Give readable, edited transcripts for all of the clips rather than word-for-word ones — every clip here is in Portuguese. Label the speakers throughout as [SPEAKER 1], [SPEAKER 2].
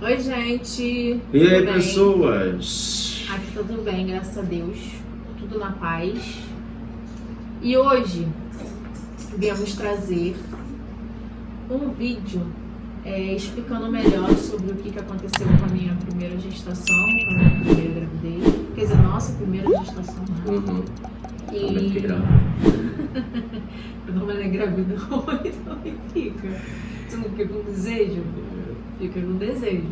[SPEAKER 1] Oi, gente!
[SPEAKER 2] E
[SPEAKER 1] Tudo
[SPEAKER 2] aí,
[SPEAKER 1] bem?
[SPEAKER 2] pessoas?
[SPEAKER 1] Aqui tudo bem, graças a Deus. Tudo na paz. E hoje viemos trazer um vídeo explicando melhor sobre o que aconteceu com a minha primeira gestação, com a minha primeira gravidez. Quer dizer, nossa primeira gestação.
[SPEAKER 2] Uhum.
[SPEAKER 1] E... Eu não me engravidou, então fica. Você não fica com desejo? Fica com desejo.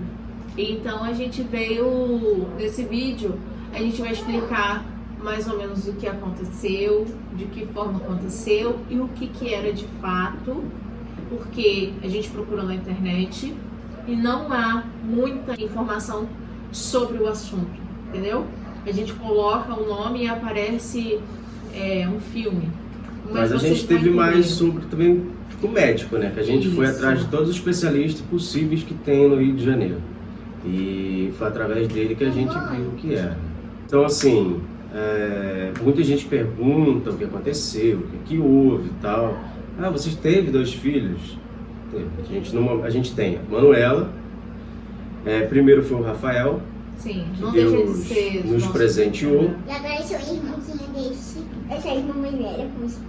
[SPEAKER 1] Então a gente veio, nesse vídeo, a gente vai explicar mais ou menos o que aconteceu, de que forma aconteceu e o que era de fato, porque a gente procurou na internet e não há muita informação sobre o assunto, entendeu? A gente coloca o nome e aparece um filme.
[SPEAKER 2] Mas a gente teve mais sobre também o médico, né? Que a gente foi atrás de todos os especialistas possíveis que tem no Rio de Janeiro. E foi através dele que a gente viu o que era. Então, assim, muita gente pergunta o que aconteceu, o que houve e tal. Ah, vocês teve 2 filhos? Teve. A gente tem a Manuela. Primeiro foi o Rafael.
[SPEAKER 1] Sim,
[SPEAKER 2] que
[SPEAKER 1] não
[SPEAKER 2] Deus
[SPEAKER 1] deixa de ser
[SPEAKER 2] nos presenteou.
[SPEAKER 3] E agora eu sou irmãzinha desse. Eu sou irmã mais velha com isso.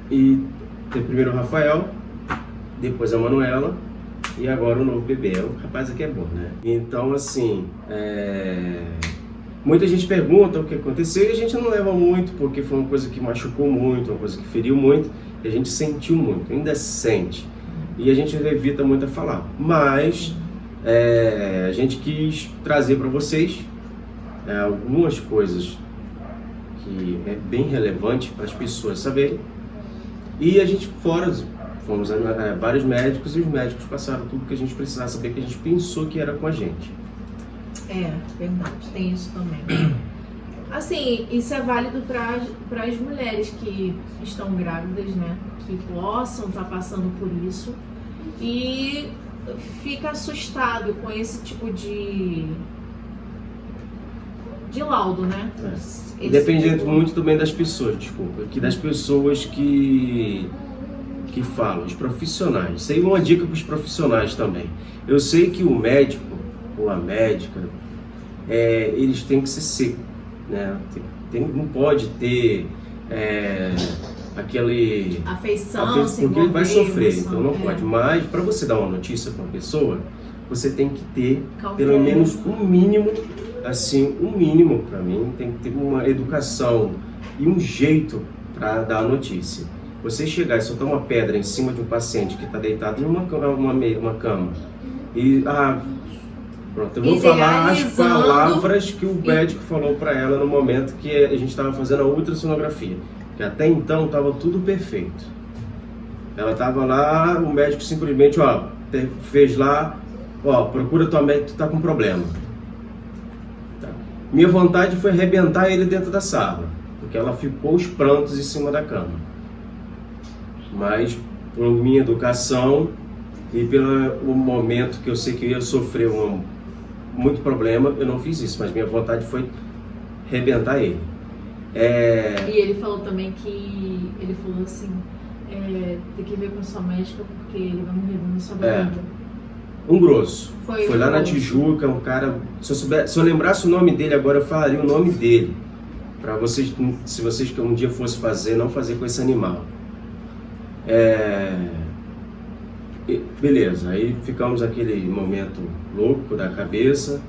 [SPEAKER 2] E tem primeiro o Rafael, depois a Manuela e agora o novo bebê. O rapaz aqui é bom, né? Então, assim, muita gente pergunta o que aconteceu e a gente não leva muito, porque foi uma coisa que machucou muito, uma coisa que feriu muito, e a gente sentiu muito, ainda sente. E a gente evita muito a falar. Mas a gente quis trazer para vocês algumas coisas que é bem relevante para as pessoas saberem. E a gente fomos a vários médicos e os médicos passaram tudo que a gente precisava saber, que a gente pensou que era com a gente.
[SPEAKER 1] Verdade, tem isso também. Assim, isso é válido para as mulheres que estão grávidas, né? Que possam estar passando por isso e fica assustado com esse tipo de laudo, né?
[SPEAKER 2] Dependendo muito também das pessoas, desculpa, que das pessoas que falam, os profissionais. Isso aí é uma dica para os profissionais também. Eu sei que o médico ou a médica, eles têm que ser secos, né? Não pode ter aquele
[SPEAKER 1] afeição,
[SPEAKER 2] porque ele vai sofrer,
[SPEAKER 1] emoção,
[SPEAKER 2] então não pode. Mas para você dar uma notícia para uma pessoa, você tem que ter pelo menos um mínimo, assim, para mim tem que ter uma educação e um jeito para dar a notícia. Você chegar e soltar uma pedra em cima de um paciente que está deitado em uma cama e pronto, eu vou falar as palavras que o médico falou para ela no momento que a gente estava fazendo a ultrassonografia, que até então estava tudo perfeito. Ela estava lá, o médico simplesmente fez lá, procura tua médica, tu tá com problema. Tá. Minha vontade foi arrebentar ele dentro da sala, porque ela ficou os prantos em cima da cama. Mas por minha educação e pelo momento que eu sei que eu ia sofrer muito problema, eu não fiz isso, mas minha vontade foi arrebentar ele.
[SPEAKER 1] E ele falou também que, ele falou assim, tem que ver com a sua médica porque ele vai morrer na sua barriga.
[SPEAKER 2] Um grosso.
[SPEAKER 1] Foi
[SPEAKER 2] lá na Tijuca, um cara, se eu lembrasse o nome dele agora, eu falaria o nome dele. Para vocês, se vocês que um dia fossem fazer, não fazer com esse animal. Beleza, aí ficamos aquele momento louco da cabeça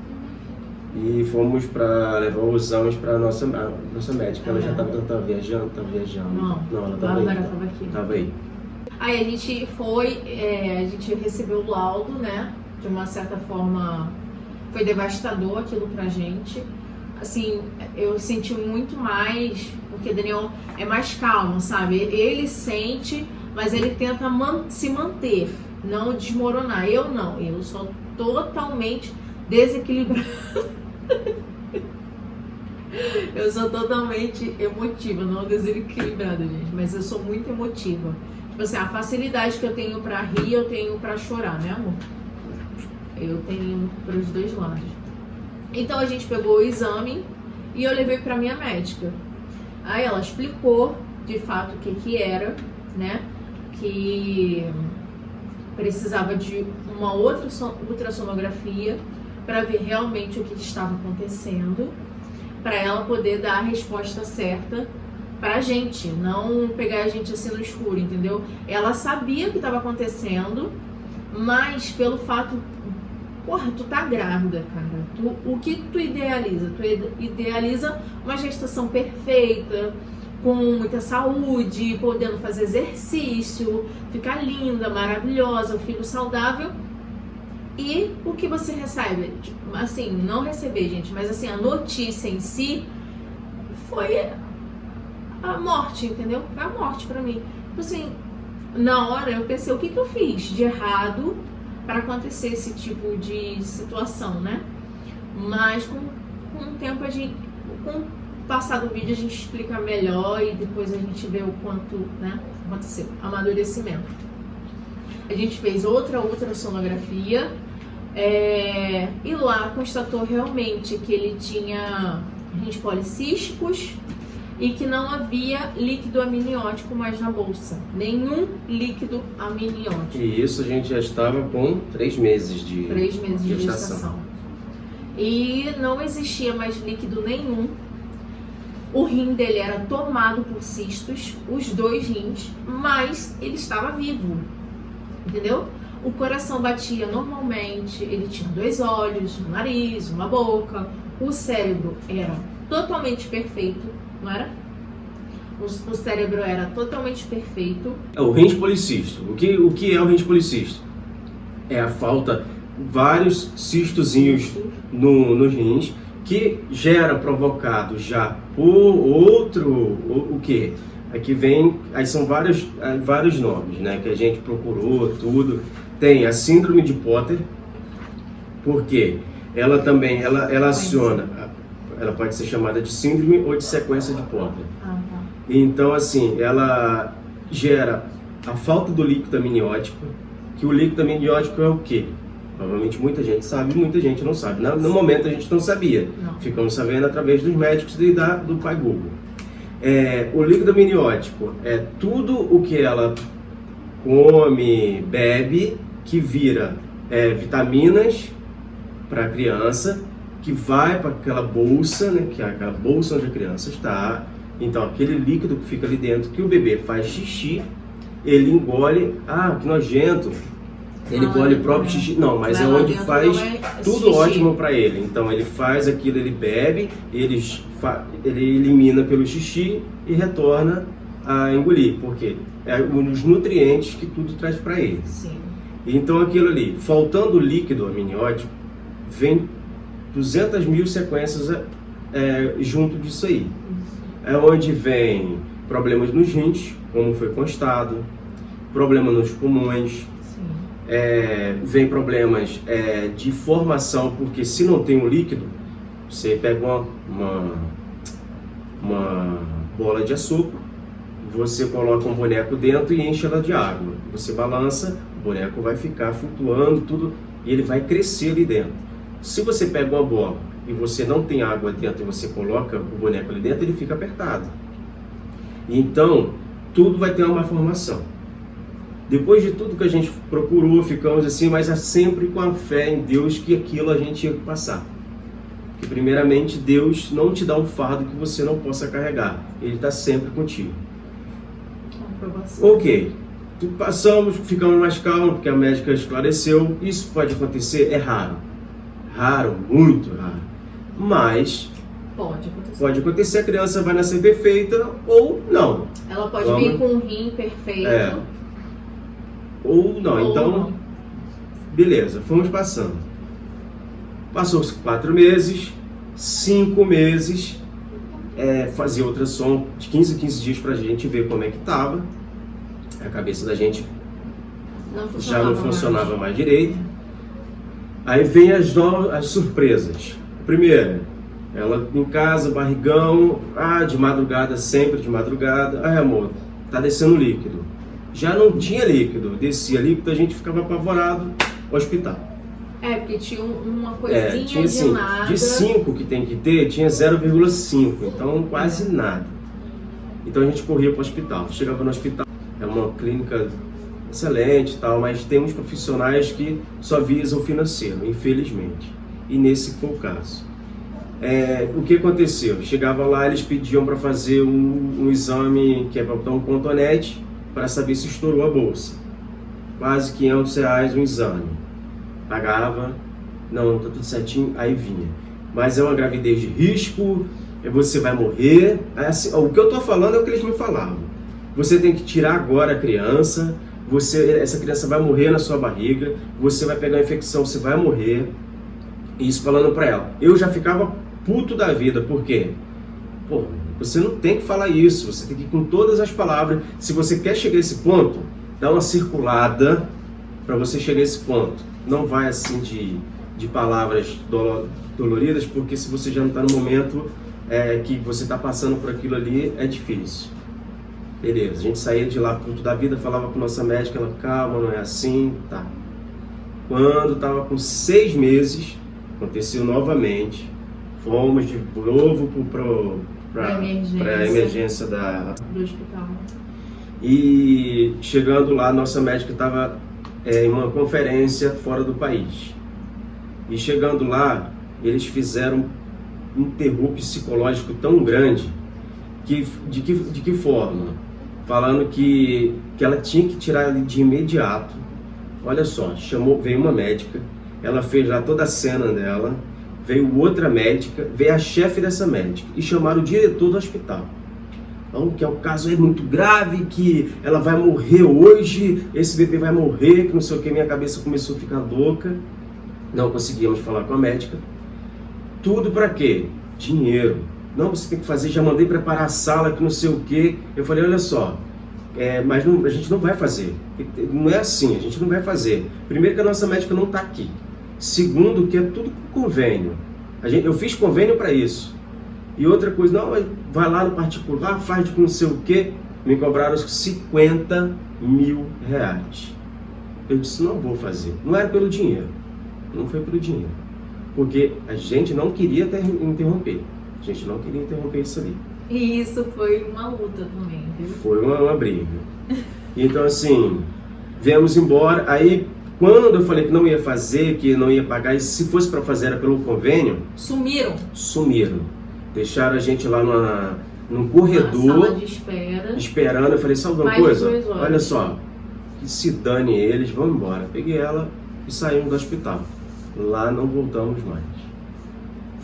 [SPEAKER 2] e fomos para levar os exames para nossa médica. Ela já estava viajando, Não, ela estava
[SPEAKER 1] aqui.
[SPEAKER 2] Estava aí.
[SPEAKER 1] Aí a gente foi, a gente recebeu o laudo, né? De uma certa forma foi devastador aquilo pra gente. Assim, eu senti muito mais, porque Daniel é mais calmo, sabe? Ele sente, mas ele tenta se manter, não desmoronar. Eu não, eu sou totalmente desequilibrada. Eu sou totalmente emotiva, não desequilibrada, gente, mas eu sou muito emotiva. Tipo assim, a facilidade que eu tenho pra rir, eu tenho pra chorar, né, amor? Eu tenho pros dois lados. Então a gente pegou o exame e eu levei pra minha médica. Aí ela explicou de fato o que era, né? Que precisava de uma outra ultrassonografia para ver realmente o que estava acontecendo, para ela poder dar a resposta certa pra gente, não pegar a gente assim no escuro, entendeu? Ela sabia o que estava acontecendo, mas pelo fato, porra, tu tá grávida, cara. O que tu idealiza? Tu idealiza uma gestação perfeita, com muita saúde, podendo fazer exercício, ficar linda, maravilhosa, o filho saudável. E o que você recebe? Assim, não receber, gente, mas assim, a notícia em si foi a morte, entendeu? Foi a morte pra mim. Assim, na hora eu pensei, o que eu fiz de errado para acontecer esse tipo de situação, né? Mas com o tempo com o passar do vídeo a gente explica melhor e depois a gente vê o quanto, né, aconteceu, amadurecimento. A gente fez outra ultrassonografia e lá constatou realmente que ele tinha rins policísticos e que não havia líquido amniótico mais na bolsa. Nenhum líquido amniótico.
[SPEAKER 2] E isso a gente já estava com 3 meses de gestação.
[SPEAKER 1] E não existia mais líquido nenhum. O rim dele era tomado por cistos, os 2 rins, mas ele estava vivo, entendeu? O coração batia normalmente, ele tinha 2 olhos, um nariz, uma boca, o cérebro era totalmente perfeito, não era? O cérebro era totalmente perfeito.
[SPEAKER 2] O rins policístico. O que é o rins policístico? É a falta vários cistozinhos nos rins que gera provocado já por outro, o que? Aqui vem, aí são vários nomes, né, que a gente procurou, tudo. Tem a síndrome de Potter, porque ela também, ela aciona, ela pode ser chamada de síndrome ou de sequência de Potter. Então, assim, ela gera a falta do líquido amniótico, que o líquido amniótico é o quê? Provavelmente muita gente sabe, muita gente não sabe. No momento a gente não sabia. Não. Ficamos sabendo através dos médicos e do pai Google. O líquido amniótico é tudo o que ela come, bebe, que vira vitaminas para a criança, que vai para aquela bolsa, né, que é aquela bolsa onde a criança está. Então, aquele líquido que fica ali dentro, que o bebê faz xixi, ele engole, que nojento. Ele engole o próprio xixi. Não, mas é onde faz tudo xixi. Ótimo para ele. Então ele faz aquilo, ele bebe, ele elimina pelo xixi e retorna a engolir, porque é os nutrientes que tudo traz para ele.
[SPEAKER 1] Sim.
[SPEAKER 2] Então aquilo ali, faltando líquido amniótico, vem 200 mil sequências junto disso aí. É onde vem problemas nos rins, como foi constado, problema nos pulmões. Vem problemas de formação, porque se não tem um líquido, você pega uma bola de açúcar, você coloca um boneco dentro e enche ela de água. Você balança, o boneco vai ficar flutuando, tudo, e ele vai crescer ali dentro. Se você pega uma bola e você não tem água dentro e você coloca o boneco ali dentro, ele fica apertado. Então, tudo vai ter uma malformação. Depois de tudo que a gente procurou, ficamos assim, mas sempre com a fé em Deus que aquilo a gente ia passar. Porque primeiramente Deus não te dá um fardo que você não possa carregar. Ele está sempre contigo. Ok. Passamos, ficamos mais calmos, porque a médica esclareceu. Isso pode acontecer, é raro. Raro, muito raro. Mas pode acontecer, a criança vai nascer perfeita ou não.
[SPEAKER 1] Ela pode vir com um rim perfeito.
[SPEAKER 2] Ou não, então, beleza, fomos passando. Passou-se 4 meses, 5 meses, fazia ultrassom de 15 em 15 dias pra gente ver como é que tava. A cabeça da gente já não funcionava mais direito. Aí vem as surpresas. Primeira, ela em casa, barrigão, de madrugada, sempre de madrugada. Amor, tá descendo líquido. Já não tinha líquido, descia líquido, a gente ficava apavorado, hospital.
[SPEAKER 1] Porque tinha uma coisinha
[SPEAKER 2] tinha,
[SPEAKER 1] de nada.
[SPEAKER 2] De 5 que tem que ter, tinha 0,5, então quase nada. Então a gente corria para o hospital. Chegava no hospital, é uma clínica excelente e tal, mas tem uns profissionais que só visam o financeiro, infelizmente. E nesse foi o caso. O que aconteceu? Chegava lá, eles pediam para fazer um exame que é para botar um cotonete para saber se estourou a bolsa. Quase R$500 um exame. Pagava, não, tá tudo certinho, aí vinha. Mas é uma gravidez de risco, você vai morrer. Assim, o que eu tô falando é o que eles me falavam. Você tem que tirar agora a criança, essa criança vai morrer na sua barriga, você vai pegar a infecção, você vai morrer. Isso falando para ela. Eu já ficava puto da vida, por quê? Pô, você não tem que falar isso, você tem que ir com todas as palavras. Se você quer chegar a esse ponto, dá uma circulada para você chegar a esse ponto. Não vai assim de palavras doloridas, porque se você já não está no momento que você está passando por aquilo ali, é difícil. Beleza, a gente saía de lá puto da vida, falava com nossa médica, ela, calma, não é assim, tá. Quando estava com 6 meses, aconteceu novamente. Fomos de novo para a emergência
[SPEAKER 1] do hospital.
[SPEAKER 2] E chegando lá, nossa médica estava em uma conferência fora do país. E chegando lá, eles fizeram um terror psicológico tão grande de que forma? Falando que ela tinha que tirar ele de imediato. Olha só, veio uma médica, ela fez lá toda a cena dela. Veio outra médica, veio a chefe dessa médica e chamaram o diretor do hospital. Então, que o caso é muito grave, que ela vai morrer hoje, esse bebê vai morrer, que não sei o que, minha cabeça começou a ficar louca. Não conseguíamos falar com a médica. Tudo para quê? Dinheiro. Não, você tem que fazer, já mandei preparar a sala, que não sei o que. Eu falei, olha só, mas a gente não vai fazer. Não é assim, a gente não vai fazer. Primeiro que a nossa médica não está aqui. Segundo, que é tudo com convênio. Eu fiz convênio para isso. E outra coisa, não, vai lá no particular, faz de não sei o quê. Me cobraram R$50 mil. Eu disse, não vou fazer. Não era pelo dinheiro. Não foi pelo dinheiro. Porque a gente não queria interromper. A gente não queria interromper isso ali.
[SPEAKER 1] E isso foi uma luta também, viu?
[SPEAKER 2] Foi uma briga. Então, assim, viemos embora. Aí, quando eu falei que não ia fazer, que não ia pagar, e se fosse para fazer era pelo convênio... Sumiram. Deixaram a gente lá num corredor...
[SPEAKER 1] Na sala de espera.
[SPEAKER 2] Esperando. Eu falei, sabe uma coisa? Olha só, que se dane eles, vamos embora. Peguei ela e saímos do hospital. Lá não voltamos mais.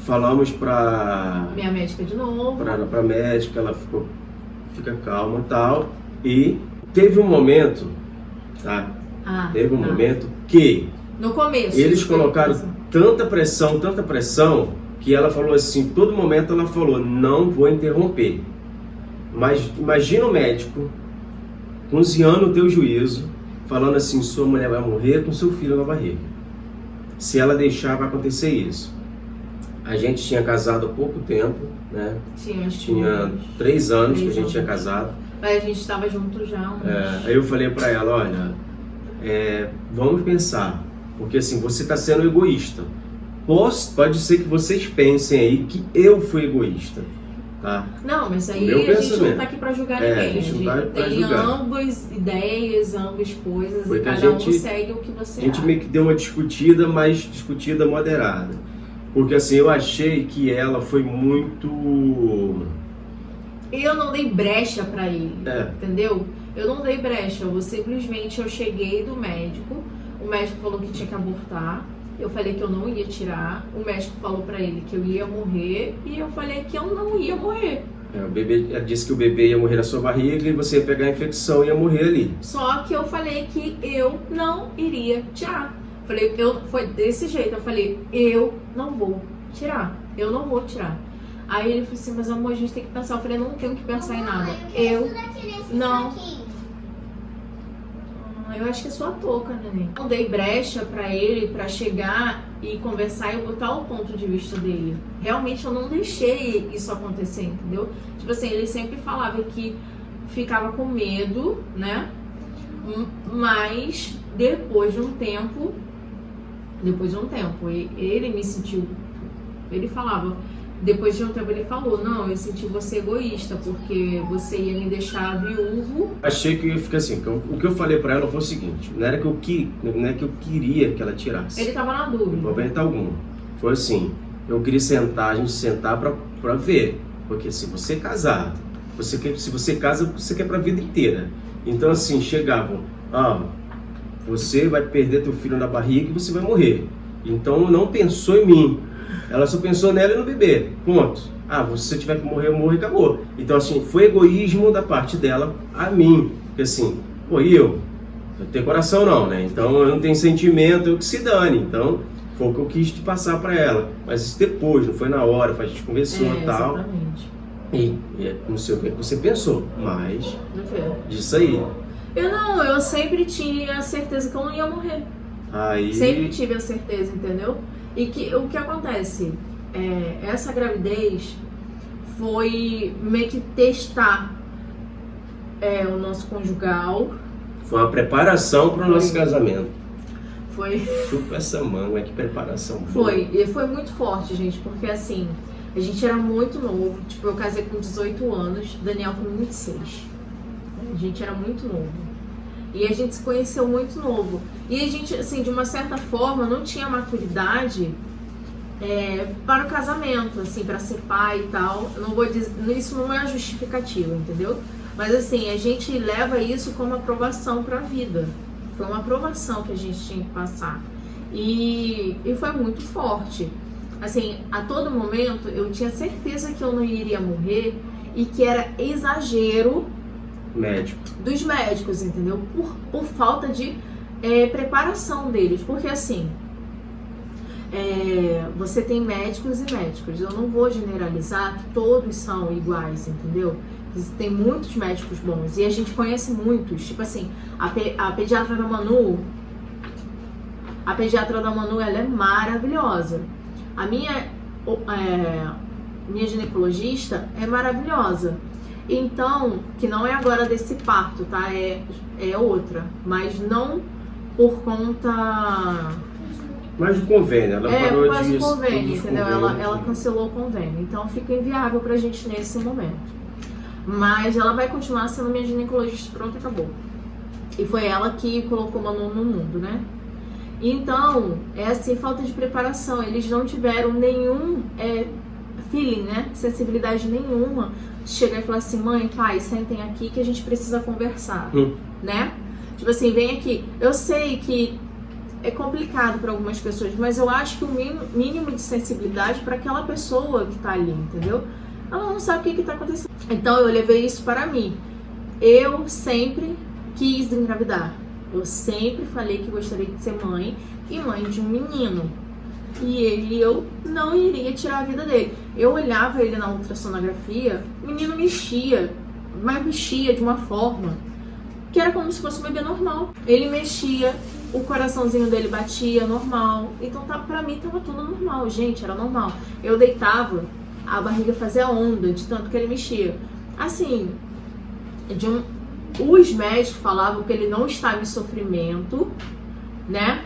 [SPEAKER 2] Falamos pra...
[SPEAKER 1] minha médica de novo.
[SPEAKER 2] Pra médica, ela fica calma e tal. E teve um momento, tá? Teve um momento que...
[SPEAKER 1] No começo.
[SPEAKER 2] Eles colocaram tanta pressão, que ela falou assim, todo momento ela falou, não vou interromper. Mas imagina o médico, cozinhando o teu juízo, falando assim, sua mulher vai morrer com seu filho na barriga. Se ela deixar, vai acontecer isso. A gente tinha casado há pouco tempo, né? Tinha 3 anos que a gente tinha casado.
[SPEAKER 1] Mas a gente estava junto já.
[SPEAKER 2] Aí eu falei pra ela, olha, vamos pensar, porque assim, você está sendo egoísta. Pode ser que vocês pensem aí que eu fui egoísta, tá?
[SPEAKER 1] Não, mas aí a gente não tá aqui pra julgar ninguém.
[SPEAKER 2] A gente não tá pra
[SPEAKER 1] tem
[SPEAKER 2] julgar.
[SPEAKER 1] ambas ideias, ambas coisas,
[SPEAKER 2] foi
[SPEAKER 1] e cada um segue o que você acha.
[SPEAKER 2] A gente meio que deu uma discutida, mas discutida moderada. Porque assim, eu achei que ela foi muito...
[SPEAKER 1] Eu não dei brecha pra ele, entendeu? Eu não dei brecha, eu cheguei do médico, o médico falou que tinha que abortar, eu falei que eu não ia tirar, o médico falou pra ele que eu ia morrer, e eu falei que eu não ia morrer.
[SPEAKER 2] Ela disse que o bebê ia morrer na sua barriga e você ia pegar a infecção e ia morrer ali.
[SPEAKER 1] Só que eu falei que eu não iria tirar. Foi desse jeito, eu falei, eu não vou tirar. Aí ele falou assim, mas amor, a gente tem que pensar. Eu falei, não tenho que pensar em nada. Eu acho que é sua touca, neném. Não dei brecha pra ele, pra chegar e conversar e botar o ponto de vista dele. Realmente eu não deixei isso acontecer, entendeu? Tipo assim, ele sempre falava que ficava com medo, né? Mas depois de um tempo, ele me sentiu... Ele falava, depois de um tempo ele falou, não, eu senti você egoísta, porque você ia me deixar viúvo.
[SPEAKER 2] Achei que ia ficar assim, o que eu falei pra ela foi o seguinte, não é que eu queria que ela tirasse.
[SPEAKER 1] Ele tava na dúvida.
[SPEAKER 2] Momento algum. Foi assim, eu queria a gente sentar pra ver, porque se você é casado, se você casa, você quer pra vida inteira. Então assim, chegavam, você vai perder teu filho na barriga e você vai morrer. Então não pensou em mim. Ela só pensou nela e no bebê. Ponto. Se você tiver que morrer, eu morro e acabou. Então assim, foi egoísmo da parte dela a mim. Porque assim, eu tenho coração não, né? Então eu não tenho sentimento, eu que se dane. Então foi o que eu quis te passar pra ela. Mas isso depois, não foi na hora, a gente conversou e tal.
[SPEAKER 1] Exatamente.
[SPEAKER 2] E não sei o que você pensou, mas disso aí.
[SPEAKER 1] Eu sempre tinha a certeza que eu não ia morrer. Sempre tive a certeza, entendeu? E o que acontece? Essa gravidez foi meio que testar o nosso conjugal.
[SPEAKER 2] Foi uma preparação para o nosso casamento.
[SPEAKER 1] Foi.
[SPEAKER 2] Chupa essa manga, que preparação boa.
[SPEAKER 1] Foi, e foi muito forte, gente, porque assim, a gente era muito novo. Tipo, eu casei com 18 anos, Daniel com 26. A gente era muito novo. E a gente se conheceu muito novo. E a gente, assim, de uma certa forma, não tinha maturidade para o casamento, assim, para ser pai e tal. Eu não vou dizer, isso não é justificativa, entendeu? Mas assim, a gente leva isso como aprovação para a vida. Foi uma aprovação que a gente tinha que passar. E foi muito forte. Assim, a todo momento eu tinha certeza que eu não iria morrer e que era exagero dos médicos, entendeu? Por falta de preparação deles. Porque assim, você tem médicos e médicos. Eu não vou generalizar que todos são iguais, entendeu? Tem muitos médicos bons e a gente conhece muitos. Tipo assim, a pediatra da Manu, ela é maravilhosa. A minha ginecologista é maravilhosa. Então, que não é agora desse parto, tá? É outra. Mas não por conta...
[SPEAKER 2] Mas o convênio, ela parou
[SPEAKER 1] de... Mas o convênio, entendeu? Ela cancelou o convênio. Então fica inviável pra gente nesse momento. Mas ela vai continuar sendo minha ginecologista, pronto, acabou. E foi ela que colocou o Manu no mundo, né? Então, assim, falta de preparação. Eles não tiveram nenhum feeling, né? Sensibilidade nenhuma de chegar e falar assim, mãe, pai, sentem aqui que a gente precisa conversar, né? Tipo assim, vem aqui. Eu sei que é complicado para algumas pessoas, mas eu acho que o mínimo de sensibilidade para aquela pessoa que tá ali, entendeu? Ela não sabe o que tá acontecendo. Então eu levei isso para mim. Eu sempre quis engravidar. Eu sempre falei que gostaria de ser mãe e mãe de um menino. E eu não iria tirar a vida dele. Eu olhava ele na ultrassonografia, o menino mexia, mas mexia de uma forma que era como se fosse um bebê normal. Ele mexia, o coraçãozinho dele batia normal. Então pra mim tava tudo normal, gente, era normal. Eu deitava, a barriga fazia onda de tanto que ele mexia. Assim, os médicos falavam que ele não estava em sofrimento, né?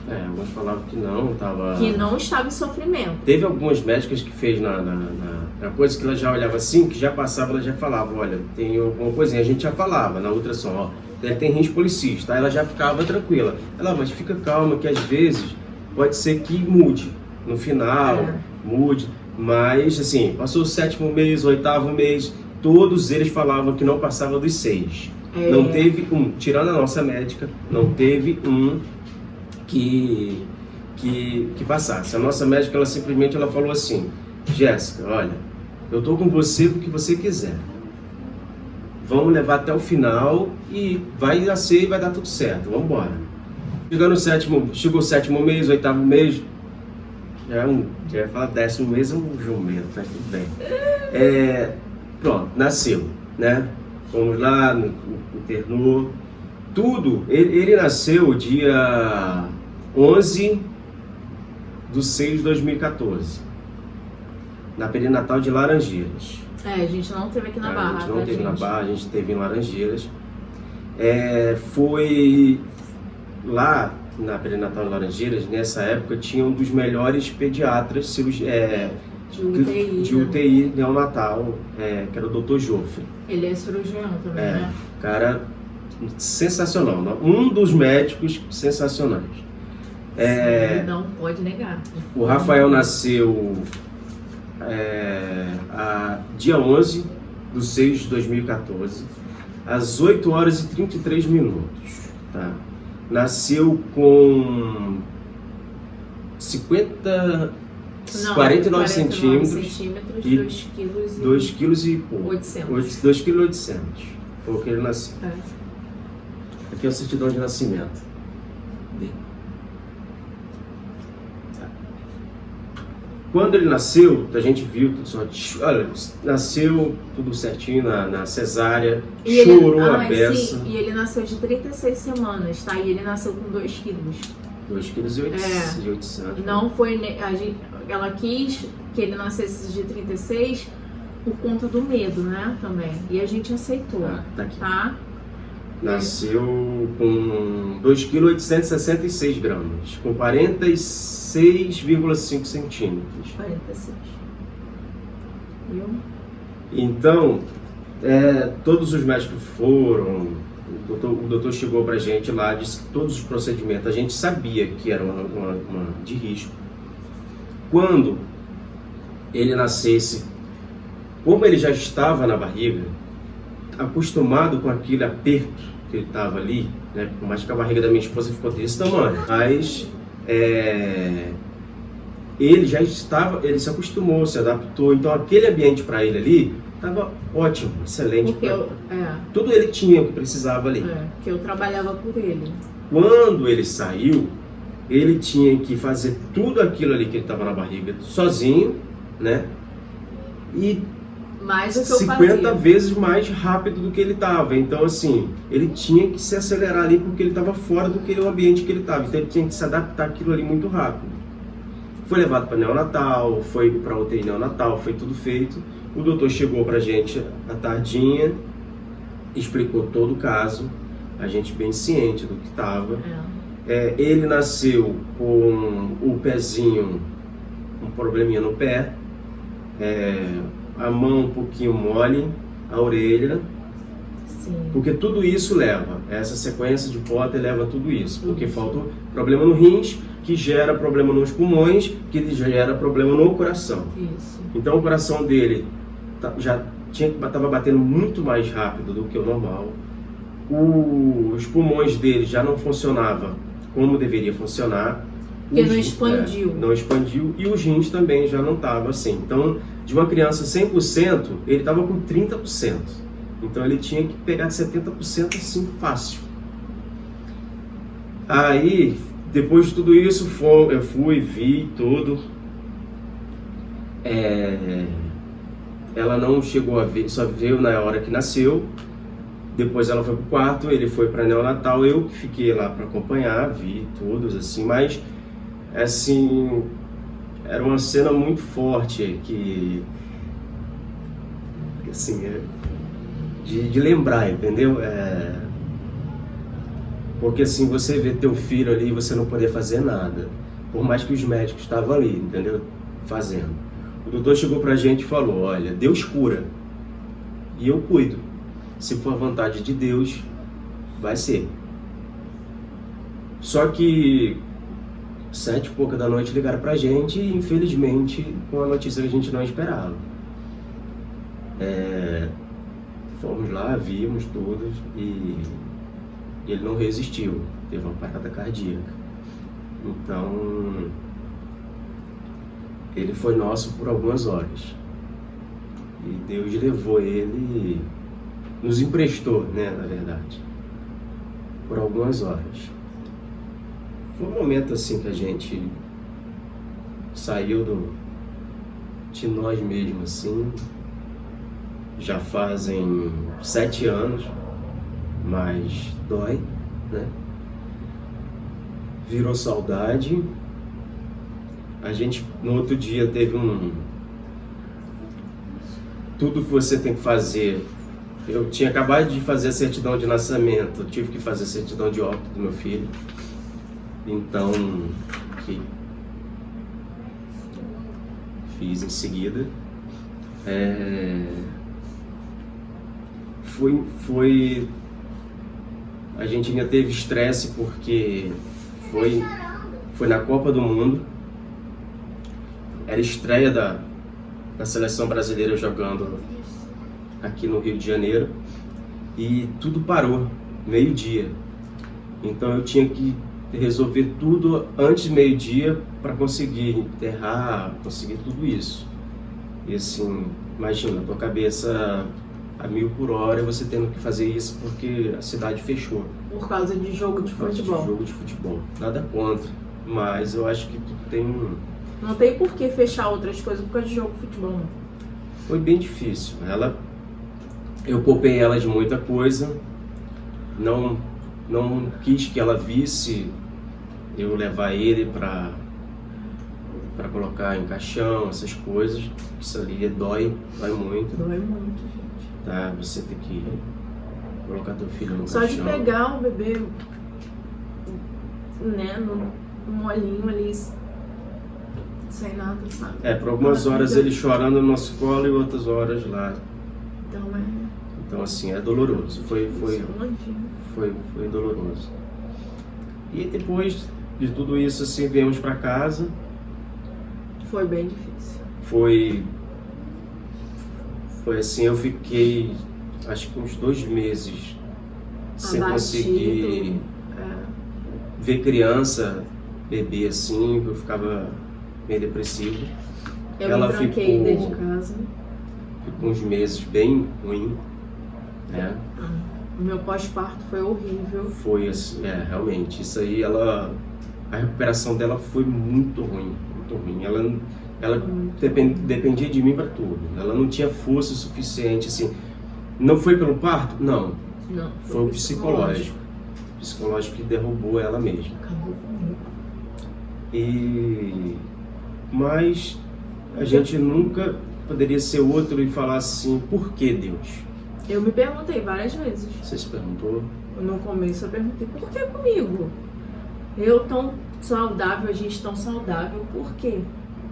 [SPEAKER 2] Alguns falavam que não, tava...
[SPEAKER 1] Que não estava em sofrimento.
[SPEAKER 2] Teve algumas médicas que fez na coisa que ela já olhava assim, que já passava, ela já falava, olha, tem alguma coisinha, a gente já falava na ultrassom, ele tem rins policístico, aí ela já ficava tranquila. Ela, mas fica calma, que às vezes pode ser que mude, no final, mude, mas assim, passou o 7º mês, o 8º mês, todos eles falavam que não passava dos 6. Não teve tirando a nossa médica, não teve que passasse. A nossa médica, ela simplesmente falou assim, Jéssica, olha, eu tô com você porque você quiser. Vamos levar até o final e vai nascer e vai dar tudo certo, vamos embora. Chegou o 7º mês, 8º mês, já ia falar 10º mês, é um jumento, mas tudo bem. Pronto, nasceu, né? Fomos lá, internou, tudo. Ele nasceu dia 11/6 de 2014, na perinatal de Laranjeiras.
[SPEAKER 1] A gente não teve aqui na Barra.
[SPEAKER 2] A gente não teve na Barra, a gente teve em Laranjeiras. Foi lá na perinatal de Laranjeiras, nessa época, tinha um dos melhores pediatras de UTI neonatal, que era o Dr. Joffre.
[SPEAKER 1] Ele é cirurgião também, né?
[SPEAKER 2] Cara sensacional, um dos médicos sensacionais.
[SPEAKER 1] Não pode negar.
[SPEAKER 2] O Rafael nasceu dia 11/6/2014, às 8 horas e 33 minutos. Tá? Nasceu com 49 centímetros e 2 quilos e pouco. 2,8 kg. Foi o que ele nasceu. Aqui é a certidão de nascimento dele. Quando ele nasceu, a gente viu tudo só. Olha, nasceu tudo certinho na cesárea, chorou a beça.
[SPEAKER 1] Sim, e ele nasceu de 36 semanas, tá? E ele nasceu com 2 quilos.
[SPEAKER 2] 2,8 kg.
[SPEAKER 1] Não foi. Ela quis que ele nascesse de 36 por conta do medo, né? Também. E a gente aceitou.
[SPEAKER 2] Tá aqui.
[SPEAKER 1] Tá?
[SPEAKER 2] Nasceu com 2,866 kg, com 46,5 centímetros.
[SPEAKER 1] 46. Viu?
[SPEAKER 2] Então, todos os médicos foram, o doutor chegou pra gente lá, disse que todos os procedimentos, a gente sabia que era uma de risco. Quando ele nascesse, como ele já estava na barriga, acostumado com aquele aperto que ele estava ali, né? Por mais que a barriga da minha esposa ficou desse tamanho, mas ele já estava, ele se acostumou, se adaptou, então aquele ambiente para ele ali estava ótimo, excelente. Tudo ele tinha o que precisava ali.
[SPEAKER 1] Porque eu trabalhava por ele.
[SPEAKER 2] Quando ele saiu, ele tinha que fazer tudo aquilo ali que ele estava na barriga sozinho, né? E
[SPEAKER 1] mais do que eu
[SPEAKER 2] 50
[SPEAKER 1] fazia.
[SPEAKER 2] vezes mais rápido do que ele estava. Então, assim, ele tinha que se acelerar ali porque ele estava fora do que o ambiente que ele estava. Então, ele tinha que se adaptar àquilo ali muito rápido. Foi levado para neonatal, foi para UTI neonatal, foi tudo feito. O doutor chegou para a gente à tardinha, explicou todo o caso, a gente bem ciente do que estava. Ele nasceu com o pezinho, um probleminha no pé, a mão um pouquinho mole, a orelha.
[SPEAKER 1] Sim.
[SPEAKER 2] Porque tudo isso leva, essa sequência de Potter leva tudo isso, porque falta problema no rins, que gera problema nos pulmões, que gera problema no coração.
[SPEAKER 1] Isso.
[SPEAKER 2] Então o coração dele já estava batendo muito mais rápido do que o normal, os pulmões dele já não funcionavam como deveria funcionar.
[SPEAKER 1] Porque não expandiu.
[SPEAKER 2] Não expandiu, e os rins também já não estavam assim. Então, de uma criança 100%, ele estava com 30%. Então, ele tinha que pegar 70% assim, fácil. Aí, depois de tudo isso, eu fui, vi tudo. Ela não chegou a ver, só veio na hora que nasceu. Depois ela foi pro quarto, ele foi para neonatal, eu que fiquei lá para acompanhar, vi todos assim, mas assim, era uma cena muito forte que assim, de lembrar, entendeu? Porque assim, você vê teu filho ali e você não poder fazer nada, por mais que os médicos estavam ali, entendeu? Fazendo. O doutor chegou pra gente e falou, olha, Deus cura e eu cuido. Se for a vontade de Deus, vai ser. Só que 7 e pouca da noite ligaram pra gente e infelizmente com a notícia que a gente não esperava. Fomos lá, vimos todos e ele não resistiu, teve uma parada cardíaca. Então ele foi nosso por algumas horas e Deus levou ele, nos emprestou, né, na verdade, por algumas horas. Foi um momento assim que a gente saiu de nós mesmos assim. Já fazem 7 anos, mas dói, né? Virou saudade. A gente no outro dia teve tudo que você tem que fazer. Eu tinha acabado de fazer a certidão de nascimento, eu tive que fazer a certidão de óbito do meu filho. Então, fiz em seguida. A gente ainda teve estresse porque foi na Copa do Mundo. Era a estreia da seleção brasileira jogando aqui no Rio de Janeiro. E tudo parou, meio-dia. Então eu tinha que resolver tudo antes do meio-dia para conseguir enterrar, conseguir tudo isso. E assim, imagina, tua cabeça a 1000 por hora, você tendo que fazer isso porque a cidade fechou.
[SPEAKER 1] Por causa de jogo de futebol.
[SPEAKER 2] Jogo de futebol. Nada contra, mas eu acho que tudo tem um...
[SPEAKER 1] Não tem por que fechar outras coisas por causa de jogo de futebol, não.
[SPEAKER 2] Foi bem difícil. Eu poupei ela de muita coisa, não quis que ela visse eu levar ele para colocar em caixão, essas coisas. Isso ali dói muito.
[SPEAKER 1] Dói muito, gente.
[SPEAKER 2] Tá? Você tem que colocar teu filho no
[SPEAKER 1] Só
[SPEAKER 2] caixão.
[SPEAKER 1] de pegar o bebê, né, no molinho ali, sem nada, sabe?
[SPEAKER 2] Por algumas horas ele chorando no nosso colo e outras horas lá. Então assim, é doloroso. Foi doloroso. E depois de tudo isso, assim, viemos para casa.
[SPEAKER 1] Foi bem difícil.
[SPEAKER 2] Foi assim, eu fiquei acho que uns 2 meses sem conseguir ver criança, bebê assim, eu ficava meio depressivo.
[SPEAKER 1] Ela me tranquei dentro de casa.
[SPEAKER 2] Ficou uns meses bem ruim, né?
[SPEAKER 1] O meu pós-parto foi horrível.
[SPEAKER 2] Foi assim, realmente. Isso aí, a recuperação dela foi muito ruim, muito ruim. Ela dependia de mim para tudo. Ela não tinha força suficiente, assim. Não foi pelo parto? Não. Foi o psicológico. O psicológico que derrubou ela mesma.
[SPEAKER 1] Acabou comigo.
[SPEAKER 2] Mas a gente nunca poderia ser outro e falar assim, por que Deus?
[SPEAKER 1] Eu me perguntei várias vezes.
[SPEAKER 2] Você se perguntou?
[SPEAKER 1] No começo eu perguntei, por que comigo? Eu tão saudável, a gente tão saudável, por quê?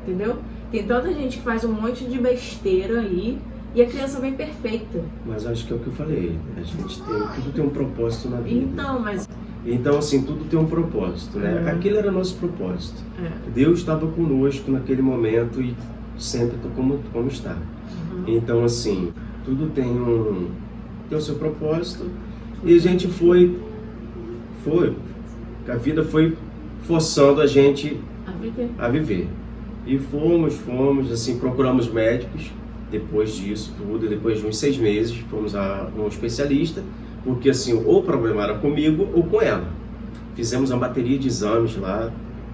[SPEAKER 1] Entendeu? Tem tanta gente que faz um monte de besteira aí e a criança vem perfeita.
[SPEAKER 2] Mas acho que é o que eu falei, tudo tem um propósito na vida. Então, assim, tudo tem um propósito, né? Aquele era o nosso propósito. Deus estava conosco naquele momento e sempre como está. Então, assim, tudo tem o seu propósito. E a gente a vida foi forçando a gente a viver. E fomos, assim, procuramos médicos. Depois disso tudo, depois de uns 6 meses, fomos a um especialista, porque assim, ou o problema era comigo ou com ela. Fizemos uma bateria de exames lá.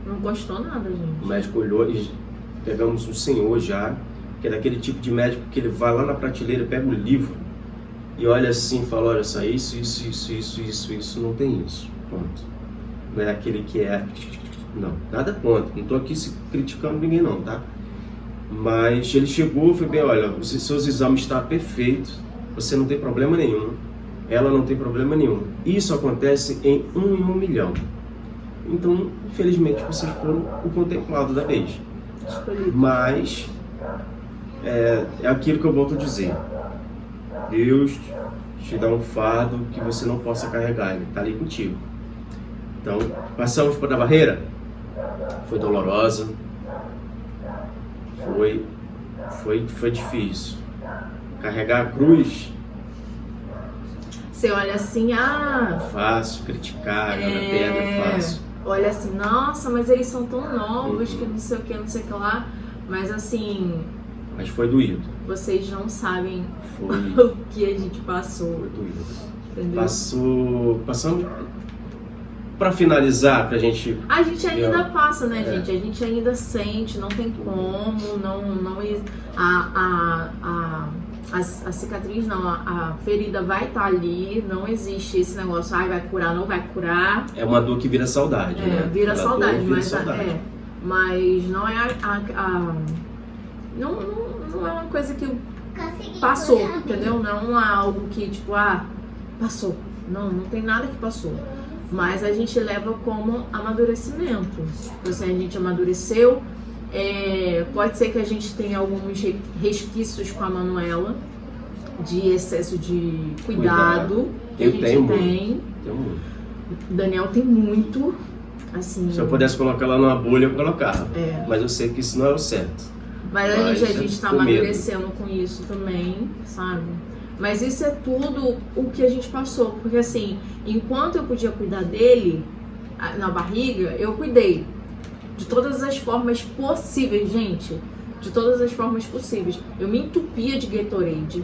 [SPEAKER 1] Não gostou nada, gente.
[SPEAKER 2] O médico olhou e pegamos um senhor já, que é daquele tipo de médico que ele vai lá na prateleira, pega o livro e olha assim, fala, olha só, isso, não tem isso, ponto. Não é aquele que não, nada contra, não estou aqui criticando ninguém não, tá? Mas ele chegou e falou bem, olha, os seus exames estão perfeitos, você não tem problema nenhum, ela não tem problema nenhum. Isso acontece em 1 em 1 milhão. Então, infelizmente, vocês foram o contemplado da vez. Mas, é aquilo que eu volto a dizer. Deus te dá um fardo que você não possa carregar, Ele está ali contigo. Então, passamos por a barreira, foi dolorosa. Foi difícil. Carregar a cruz.
[SPEAKER 1] Você olha assim,
[SPEAKER 2] fácil, criticar, jogar pedra é fácil.
[SPEAKER 1] Olha assim, nossa, mas eles são tão novos que não sei o que lá. Mas assim...
[SPEAKER 2] Mas foi doído.
[SPEAKER 1] Vocês não sabem o que a gente passou.
[SPEAKER 2] Foi doído.
[SPEAKER 1] Entendeu?
[SPEAKER 2] Passamos... Pra finalizar, pra gente...
[SPEAKER 1] A gente ainda passa, né, gente? A gente ainda sente, não tem como, a cicatriz não, a ferida vai estar ali, não existe esse negócio, vai curar, não vai curar.
[SPEAKER 2] É uma dor que vira saudade, né?
[SPEAKER 1] Vira saudade, mas não é não é uma coisa que passou, entendeu? Não é algo que, tipo, passou. Não tem nada que passou. Mas a gente leva como amadurecimento. Assim, a gente amadureceu, Pode ser que a gente tenha alguns resquícios com a Manuela de excesso de cuidado que a gente tem.
[SPEAKER 2] Tenho muito.
[SPEAKER 1] O Daniel tem muito, assim.
[SPEAKER 2] Se eu pudesse colocar ela numa bolha, eu colocava. Mas eu sei que isso não é o certo.
[SPEAKER 1] Mas a gente tá amadurecendo com isso também, sabe? Mas isso é tudo o que a gente passou. Porque assim, enquanto eu podia cuidar dele na barriga, eu cuidei. De todas as formas possíveis, gente. De todas as formas possíveis. Eu me entupia de Gatorade.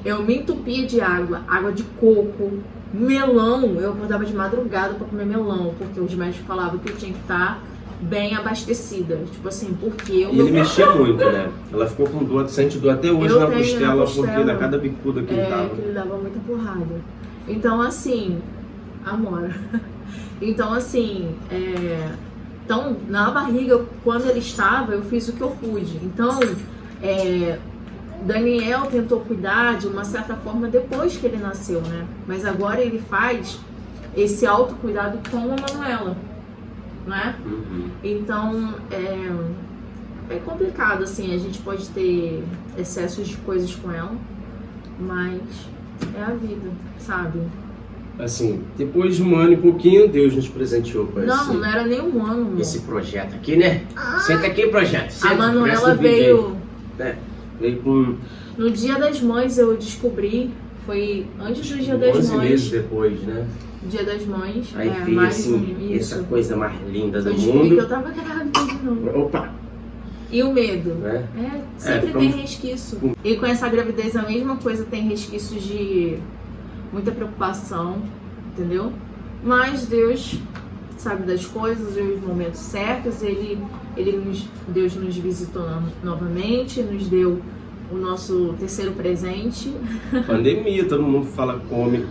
[SPEAKER 1] Eu me entupia de água de coco, melão. Eu acordava de madrugada pra comer melão, porque os médicos falavam que eu tinha que estar bem abastecida. Tipo assim, porque eu...
[SPEAKER 2] E ele mexia muito, né? Ela ficou com dor, sente dor até hoje na costela, porque da cada bicuda que ele dava.
[SPEAKER 1] Que ele dava muita porrada. Então, assim... Amora. Então, assim... Então, na barriga, quando ele estava, eu fiz o que eu pude. Então, Daniel tentou cuidar de uma certa forma depois que ele nasceu, né? Mas agora ele faz esse autocuidado com a Manuela, né? Então, é complicado, assim. A gente pode ter excessos de coisas com ela, mas é a vida, sabe?
[SPEAKER 2] Assim, depois de um ano e pouquinho, Deus nos presenteou com
[SPEAKER 1] não era nem um ano, amor.
[SPEAKER 2] Esse projeto aqui, né? Senta aqui, projeto. Senta,
[SPEAKER 1] a Manuela veio...
[SPEAKER 2] Veio com...
[SPEAKER 1] No Dia das Mães eu descobri, foi antes do Dia das
[SPEAKER 2] 11
[SPEAKER 1] Mães.
[SPEAKER 2] meses depois, né?
[SPEAKER 1] Dia das Mães.
[SPEAKER 2] Aí veio
[SPEAKER 1] mais
[SPEAKER 2] assim, essa coisa mais linda do
[SPEAKER 1] eu descobri
[SPEAKER 2] mundo.
[SPEAKER 1] Que eu tava grávida de novo.
[SPEAKER 2] Opa!
[SPEAKER 1] E o medo? Sempre tem
[SPEAKER 2] ficamos...
[SPEAKER 1] resquício. E com essa gravidez a mesma coisa, tem resquícios de muita preocupação, entendeu? Mas Deus sabe das coisas, os momentos certos, Deus nos visitou novamente, nos deu o nosso terceiro presente.
[SPEAKER 2] Pandemia, todo mundo fala come.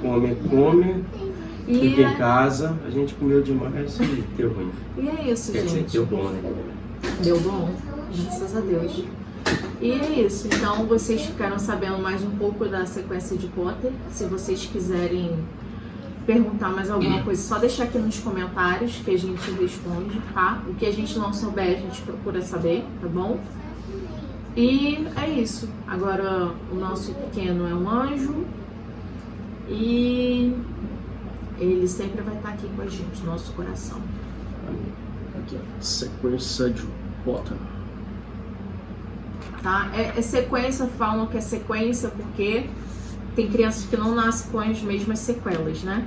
[SPEAKER 2] Fica em casa, a gente comeu demais e deu ruim.
[SPEAKER 1] E é isso,
[SPEAKER 2] Quer
[SPEAKER 1] gente.
[SPEAKER 2] dizer, deu bom, né?
[SPEAKER 1] Deu bom, graças a Deus. E é isso, então vocês ficaram sabendo mais um pouco da sequência de Potter. Se vocês quiserem perguntar mais alguma coisa, só deixar aqui nos comentários que a gente responde, tá? O que a gente não souber, a gente procura saber, tá bom? E é isso. Agora o nosso pequeno é um anjo e ele sempre vai estar aqui com a gente, no nosso coração.
[SPEAKER 2] Aqui, ó. Sequência de Potter.
[SPEAKER 1] Tá? Sequência, falam que é sequência porque tem crianças que não nascem com as mesmas sequelas, né?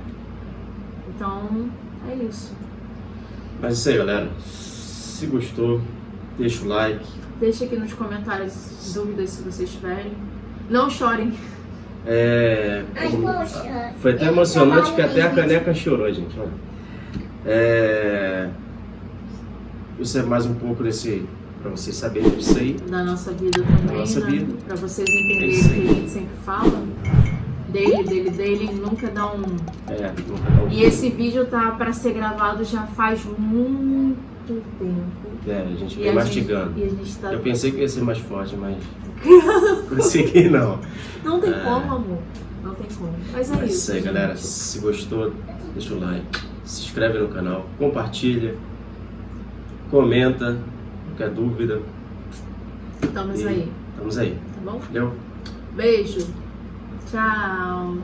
[SPEAKER 1] Então, é isso.
[SPEAKER 2] Mas é isso aí, galera. Se gostou, deixa o like.
[SPEAKER 1] Deixa aqui nos comentários dúvidas se vocês tiverem. Não chorem.
[SPEAKER 2] Foi até emocionante que até a caneca chorou, gente. Isso é mais um pouco desse... Pra vocês saberem disso aí.
[SPEAKER 1] Da nossa vida também,
[SPEAKER 2] da nossa vida.
[SPEAKER 1] Pra vocês entenderem o que a gente sempre fala. Dele, nunca dá um...
[SPEAKER 2] nunca dá um...
[SPEAKER 1] E esse vídeo tá pra ser gravado já faz muito tempo.
[SPEAKER 2] A gente vem mastigando.
[SPEAKER 1] E a gente tá...
[SPEAKER 2] Eu pensei que ia ser mais forte, mas... consegui não.
[SPEAKER 1] Não tem como, amor. Não tem como. Mas é isso
[SPEAKER 2] aí,
[SPEAKER 1] gente.
[SPEAKER 2] Galera. Se gostou, deixa o like. Se inscreve no canal. Compartilha. Comenta. Qualquer dúvida.
[SPEAKER 1] Estamos aí.
[SPEAKER 2] Estamos aí.
[SPEAKER 1] Tá bom?
[SPEAKER 2] Valeu.
[SPEAKER 1] Beijo. Tchau.